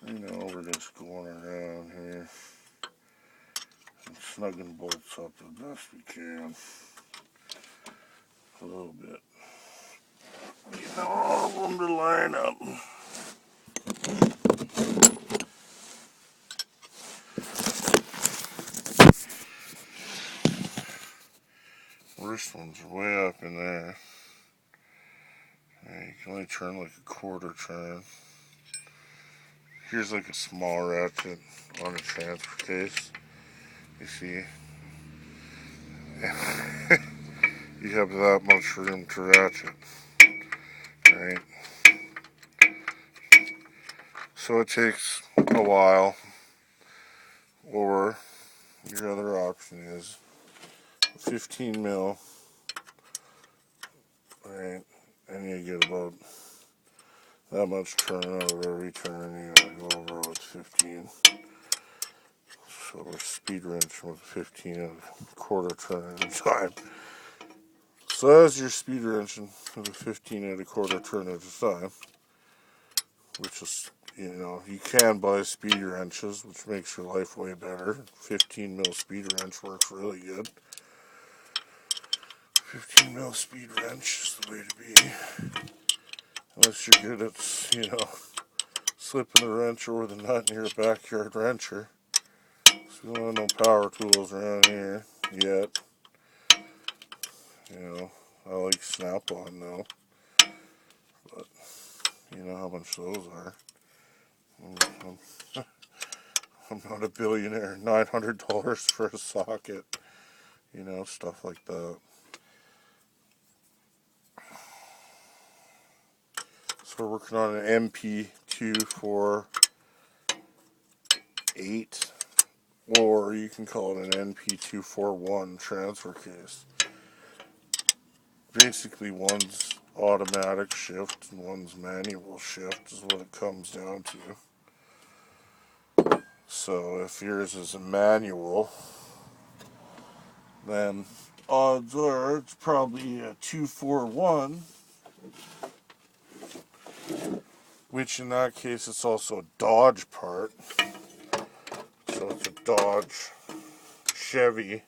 You know, we're just going around here and snugging bolts up the best we can. A little bit. Getting all of them to line up. Worst ones are way up in there. And you can only turn like a quarter turn. Here's like a small ratchet on a transfer case. You see, you have that much room to ratchet, right? So it takes a while. Or your other option is 15 mil, right? And you get about that much turn out of every turn. You gotta go over with 15. So we're speed wrenching with 15 and a quarter turn at a time. So as you're speed wrenching with a 15 and a quarter turn at a time, which is, you know, you can buy speed wrenches, which makes your life way better. 15 mil speed wrench works really good. 15 mil speed wrench is the way to be. Unless you're good at, you know, slipping the wrench over the nut in your backyard wrencher. So we don't have no power tools around here yet. You know, I like Snap-on though. But you know how much those are. I'm not a billionaire. $900 for a socket. You know, stuff like that. So we're working on an MP248, or you can call it an NP241 transfer case. Basically, one's automatic shift and one's manual shift is what it comes down to. So if yours is a manual, then odds are it's probably a 241, which in that case it's also a Dodge part. So it's a Dodge Chevy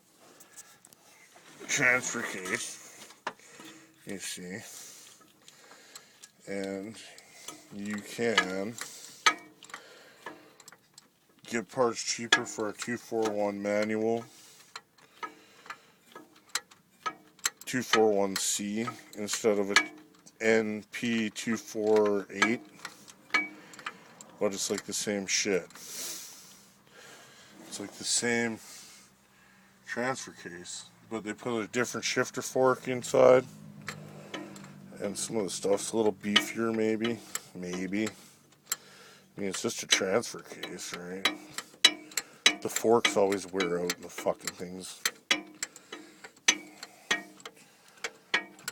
transfer case, you see, and you can get parts cheaper for a 241 manual, 241C instead of a NP248, but it's like the same shit. It's like the same transfer case, but they put a different shifter fork inside, and some of the stuff's a little beefier, maybe. I mean, it's just a transfer case, right? The forks always wear out in the fucking things.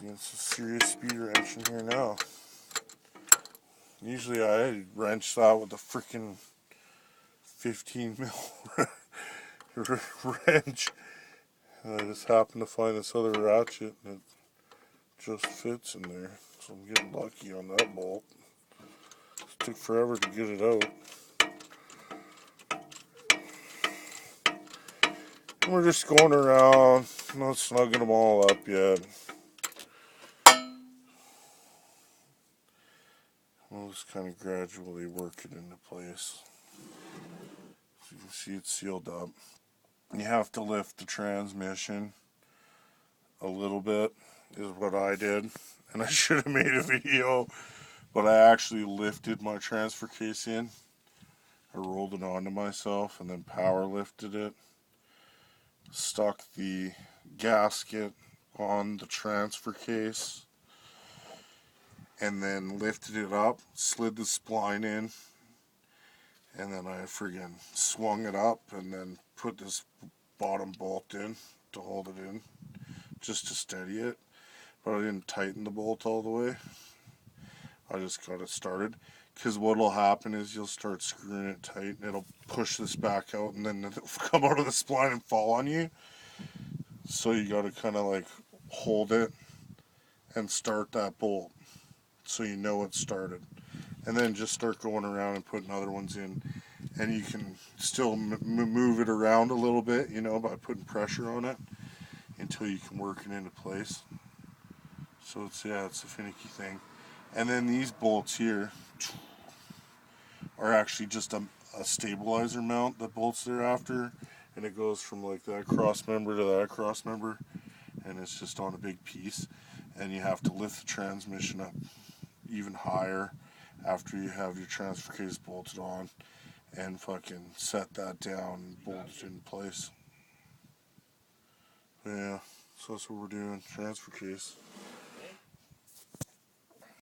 It's a serious speed wrench in here now. Usually I wrench that with a freaking 15 mil wrench. And I just happened to find this other ratchet and it just fits in there. So I'm getting lucky on that bolt. It took forever to get it out. And we're just going around, not snugging them all up yet. We'll just kind of gradually work it into place. So you can see it's sealed up. You have to lift the transmission a little bit, is what I did. And I should have made a video, but I actually lifted my transfer case in. I rolled it onto myself and then power lifted it. Stuck the gasket on the transfer case. And then lifted it up, slid the spline in. And then I friggin' swung it up and then put this bottom bolt in to hold it in, just to steady it. But I didn't tighten the bolt all the way. I just got it started. Because what'll happen is you'll start screwing it tight and it'll push this back out and then it'll come out of the spline and fall on you. So you gotta kind of like hold it and start that bolt so you know it's started. and then just start going around and putting other ones in. And you can still move it around a little bit, you know, by putting pressure on it until you can work it into place. So it's a finicky thing. And then these bolts here are actually just a stabilizer mount that bolts thereafter, and it goes from like that cross member to that cross member, and it's just on a big piece, and you have to lift the transmission up even higher after you have your transfer case bolted on and fucking set that down and bolt it in place. Yeah, so that's what we're doing, transfer case.